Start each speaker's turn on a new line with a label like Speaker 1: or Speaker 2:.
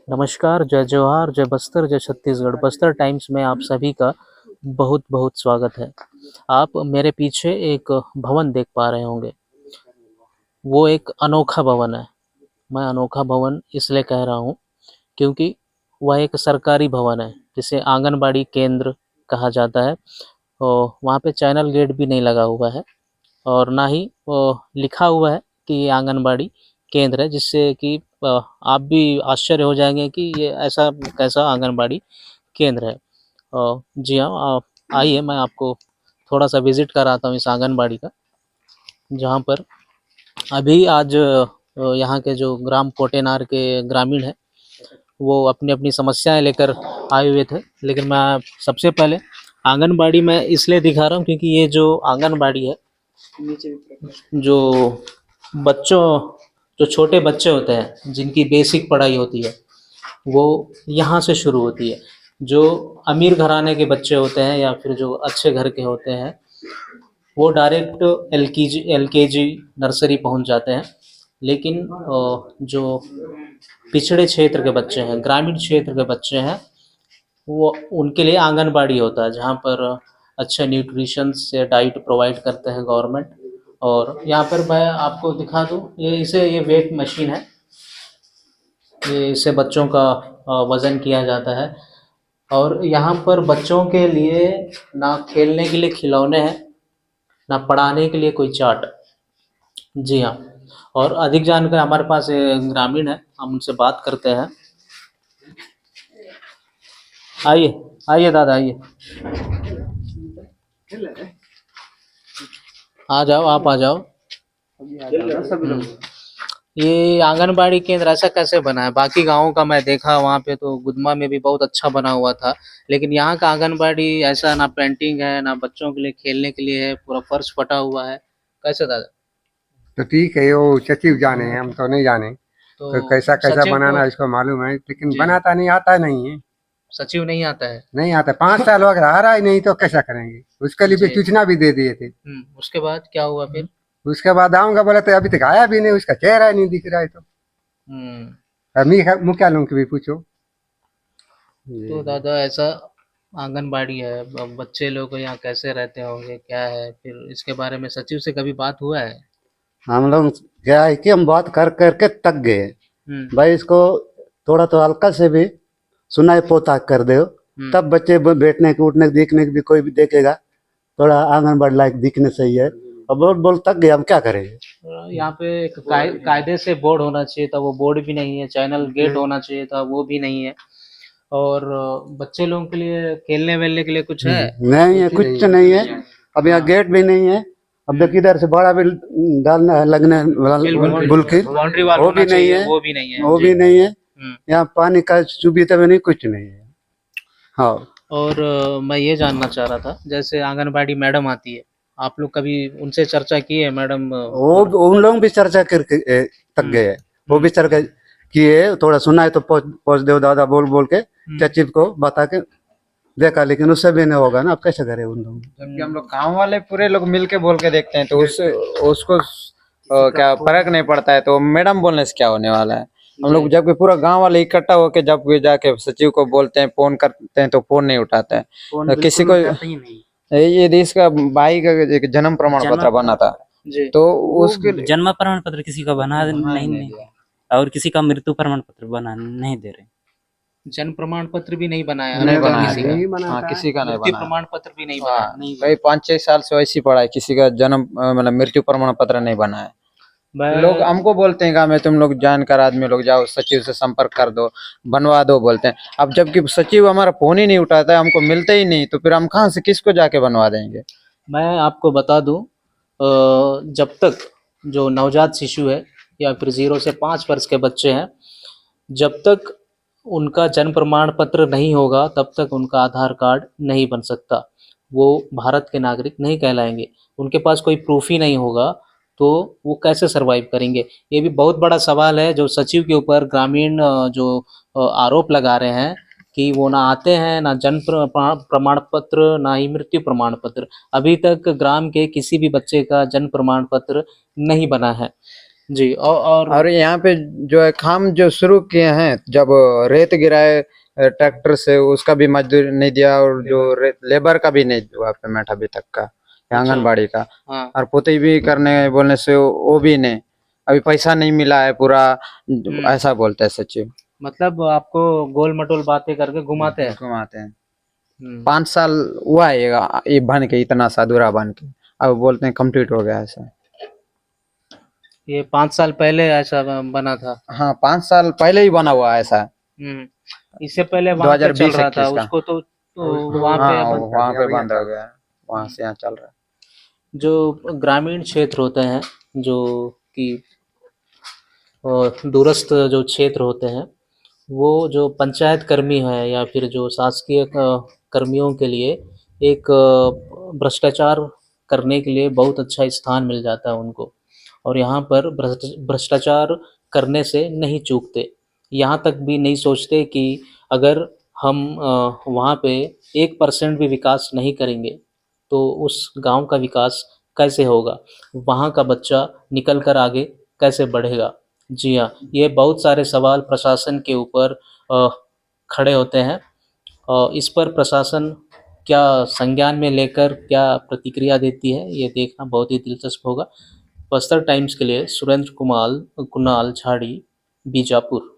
Speaker 1: नमस्कार, जय जवाहर, जय बस्तर, जय छत्तीसगढ़। बस्तर टाइम्स में आप सभी का बहुत-बहुत स्वागत है। आप मेरे पीछे एक भवन देख पा रहे होंगे, वो एक अनोखा भवन है। मैं अनोखा भवन इसलिए कह रहा हूँ क्योंकि वह एक सरकारी भवन है, जिसे आंगनबाड़ी केंद्र कहा जाता है और वहाँ पे चैनल गेट भी नहीं लगा हुआ है और ना ही लिखा हुआ है कि ये आंगनबाड़ी केंद्र है, जिससे कि आप भी आश्चर्य हो जाएँगे कि ये ऐसा कैसा आंगनबाड़ी केंद्र है। जी हाँ, आप आइए, मैं आपको थोड़ा-सा विज़िट कराता हूँ इस आंगनबाड़ी का, जहाँ पर अभी आज यहाँ के जो ग्राम कोटेनार के ग्रामीण हैं, वो अपनी-अपनी समस्याएँ लेकर आए हुए थे। लेकिन मैं सबसे पहले आंगनबाड़ी मैं इसलिए दिखा रहा हूँ क्योंकि ये जो आंगनबाड़ी है, जो बच्चों जो छोटे बच्चे होते हैं, जिनकी बेसिक पढ़ाई होती है, वो यहाँ से शुरू होती है। जो अमीर घराने के बच्चे होते हैं या फिर जो अच्छे घर के होते हैं, वो डायरेक्ट एलकेजी नर्सरी पहुँच जाते हैं। लेकिन जो पिछड़े क्षेत्र के बच्चे हैं, ग्रामीण क्षेत्र के बच्चे हैं, वो उनके लिए आंगनबाड़ी होता है, जहाँ पर अच्छे न्यूट्रिशन से डाइट प्रोवाइड करते हैं गवर्नमेंट। और यहाँ पर मैं आपको दिखा दूँ, ये वेट मशीन है। ये इससे बच्चों का वज़न किया जाता है और यहाँ पर बच्चों के लिए ना खेलने के लिए खिलौने हैं, ना पढ़ाने के लिए कोई चार्ट। जी हाँ, और अधिक जानकारी हमारे पास ग्रामीण है, हम उनसे बात करते हैं। आइए, आइए दादा आइए। आ जाओ, आप आ जाओ। ये आंगनबाड़ी केंद्र ऐसा कैसे बना है? बाकी गाँवों का मैं देखा, वहाँ पे तो गुदमा में भी बहुत अच्छा बना हुआ था, लेकिन यहाँ का आंगनबाड़ी ऐसा ना पेंटिंग है, ना बच्चों के लिए खेलने के लिए है, पूरा फर्श फटा हुआ है। कैसे दादा?
Speaker 2: तो ठीक है, वो सचिव जाने हैं, हम तो नहीं जाने। तो
Speaker 1: तो
Speaker 2: कैसा कैसा
Speaker 1: सचिव को
Speaker 2: बनाना इसको मालूम है, लेकिन
Speaker 1: जी,
Speaker 2: बनाता नहीं आता नहीं है।
Speaker 1: सचिव नहीं आता है।
Speaker 2: नहीं आता, 5 साल अगर आ रहा ही नहीं तो कैसा करेंगे। उसके लिए भी
Speaker 1: जी,
Speaker 2: सूचना भी दे दिए थे।
Speaker 1: उसके बाद क्या हुआ फिर?
Speaker 2: उसके बाद आऊंगा बोला तो अभी तक आया भी नहीं, उसका चेहरा ही नहीं दिख रहा है। तो
Speaker 1: हुँ,
Speaker 2: मुखिया लोग की भी पूछो।
Speaker 1: तो
Speaker 2: जी।
Speaker 1: दादा ऐसा आंगनबाड़ी है, अब बच्चे लोग यहाँ कैसे रहते होंगे, क्या है? फिर इसके बारे में सचिव से कभी बात हुआ है?
Speaker 3: हम लोग क्या है कि हम बात कर करके थक गए
Speaker 1: हुँ,
Speaker 3: भाई। इसको थोड़ा तो हल्का से भी सुनाई पोता कर दो,
Speaker 1: हुँ।
Speaker 3: तब बच्चे बैठने के उठने के दिखने के भी कोई भी देखेगा। थोड़ा आंगनबाड़ी लायक दिखने सही है। अब बोल बोल थक गए, हम क्या करेंगे।
Speaker 1: यहाँ पे एक कायदे से बोर्ड होना चाहिए था, वो बोर्ड भी नहीं है। चैनल गेट होना चाहिए था, वो भी नहीं है। और बच्चे लोगों के लिए खेलने वेलने के लिए कुछ है?
Speaker 3: नहीं है, कुछ नहीं है। अब यहाँ गेट भी नहीं है। अब देख इधर से बड़ा भी डालना है, लगने
Speaker 1: बिल्कुल
Speaker 3: बुलकी,
Speaker 1: बाउंड्री वाल
Speaker 3: वो
Speaker 1: होना
Speaker 3: भी नहीं
Speaker 1: चाहिए,
Speaker 3: है।
Speaker 1: वो भी नहीं है
Speaker 3: वो
Speaker 1: जी।
Speaker 3: भी नहीं है।
Speaker 1: हम्म।
Speaker 3: यहाँ पानी का सुविधा भी नहीं, कुछ नहीं है। हाँ,
Speaker 1: और मैं ये जानना चाह रहा था, जैसे आंगनबाड़ी मैडम आती है, आप लोग कभी उनसे चर्चा की है मैडम
Speaker 3: वो
Speaker 1: और
Speaker 3: उन लोग भी चर्चा करके थक
Speaker 1: हम्म,
Speaker 3: गए हैं। वो भी चर्चा किए, थोड़ा सुना है तो पहुंच पहुंच दो दादा बोल बोल के सचिव को बता के देखा, लेकिन उससे भी नहीं होगा ना। अब कैसे करे उन लोग।
Speaker 4: जबकि हम लोग गांव वाले पूरे लोग मिल के बोल के देखते हैं, तो उससे उसको क्या फर्क नहीं पड़ता है। तो मैडम बोलने से क्या होने वाला है। हम लोग जबकि पूरा गांव वाले इकट्ठा होके जब भी जाके सचिव को बोलते हैं, फोन करते हैं, तो फोन नहीं उठाता है। तो किसी को ये देश का भाई का एक जन्म प्रमाण पत्र बना था,
Speaker 1: जी
Speaker 4: तो उसके लिए
Speaker 5: जन्म प्रमाण पत्र किसी का बना नहीं और किसी का मृत्यु प्रमाण पत्र बना नहीं दे रहे।
Speaker 1: जन्म प्रमाण पत्र भी नहीं बनाया
Speaker 4: नहीं
Speaker 1: अभी तक
Speaker 4: बनाया
Speaker 1: किसी का।
Speaker 2: नहीं बना
Speaker 4: हाँ,
Speaker 2: था।
Speaker 4: किसी का नहीं
Speaker 1: मृत्यु
Speaker 4: बनाया।
Speaker 1: प्रमाण पत्र भी नहीं
Speaker 4: हाँ,
Speaker 1: बनाया।
Speaker 4: भाई 5-6 साल से वैसी पड़ा है, किसी का जन्म मतलब मृत्यु प्रमाण पत्र नहीं बना है। लोग
Speaker 1: मैं
Speaker 4: हमको बोलते हैं कि तुम लोग जानकार आदमी लोग जाओ सचिव से संपर्क कर दो, बनवा दो बोलते हैं। अब जबकि सचिव हमारा फोन ही नहीं उठाता है, हमको मिलते ही नहीं, तो फिर हम कहाँ से किसको जाके बनवा देंगे।
Speaker 1: मैं आपको बता दूं, जब तक जो नवजात शिशु है या फिर 0 से 5 वर्ष के बच्चे हैं, जब तक उनका जन्म प्रमाण पत्र नहीं होगा, तब तक उनका आधार कार्ड नहीं बन सकता। वो भारत के नागरिक नहीं कहलाएंगे। उनके पास कोई प्रूफ ही नहीं होगा, तो वो कैसे सर्वाइव करेंगे? ये भी बहुत बड़ा सवाल है जो सचिव के ऊपर ग्रामीण जो आरोप लगा रहे हैं कि वो ना आते हैं, ना जन्म प्रमाण पत्र, ना ही मृत्यु प्रमाण पत्र। अभी तक ग्राम के किसी भी बच्चे का जन्म प्रमाण पत्र नहीं बना है। जी और
Speaker 4: और यहाँ पे जो है काम जो शुरू किए हैं, जब रेत गिराए ट्रैक्टर से, उसका भी मजदूरी नहीं दिया, और जो लेबर का भी नहीं हुआ पेमेंट अभी तक का,
Speaker 1: अच्छा।
Speaker 4: आंगनबाड़ी का।
Speaker 1: हाँ
Speaker 4: और पुताई भी करने बोलने से वो भी नहीं, अभी पैसा नहीं मिला है पूरा, ऐसा बोलते हैं सचिव।
Speaker 1: मतलब आपको गोल मटोल बातें करके घुमाते हैं।
Speaker 4: घुमाते हैं।
Speaker 1: हम्म,
Speaker 4: 5 साल हुआ है ये बन के, इतना सा अधूरा बन के, अब बोलते हैं कंप्लीट हो गया ऐसा।
Speaker 1: ये 5 साल पहले ऐसा बना था।
Speaker 4: हाँ, 5 साल पहले ही बना हुआ है ऐसा।
Speaker 1: इससे पहले वहां पे चल
Speaker 4: 2020
Speaker 1: रहा था
Speaker 4: 21 का।
Speaker 1: उसको तो वहां
Speaker 4: हाँ,
Speaker 1: पे
Speaker 4: वहाँ पे बंद हो गया, वहाँ से यहाँ चल रहा है।
Speaker 1: जो ग्रामीण क्षेत्र होते हैं, जो कि दूरस्थ जो क्षेत्र होते हैं, वो जो पंचायत कर्मी है या फिर जो शासकीय कर्मियों के लिए एक भ्रष्टाचार करने के लिए बहुत अच्छा स्थान मिल जाता है उनको। और यहाँ पर भ्रष्टाचार करने से नहीं चूकते, यहाँ तक भी नहीं सोचते कि अगर हम वहाँ पे 1% भी विकास नहीं करेंगे तो उस गांव का विकास कैसे होगा, वहाँ का बच्चा निकल कर आगे कैसे बढ़ेगा। जी हाँ, ये बहुत सारे सवाल प्रशासन के ऊपर खड़े होते हैं। इस पर प्रशासन क्या संज्ञान में लेकर क्या प्रतिक्रिया देती है, ये देखना बहुत ही दिलचस्प होगा। बस्तर टाइम्स के लिए सुरेंद्र कुमार कुणाल झाड़ी, बीजापुर।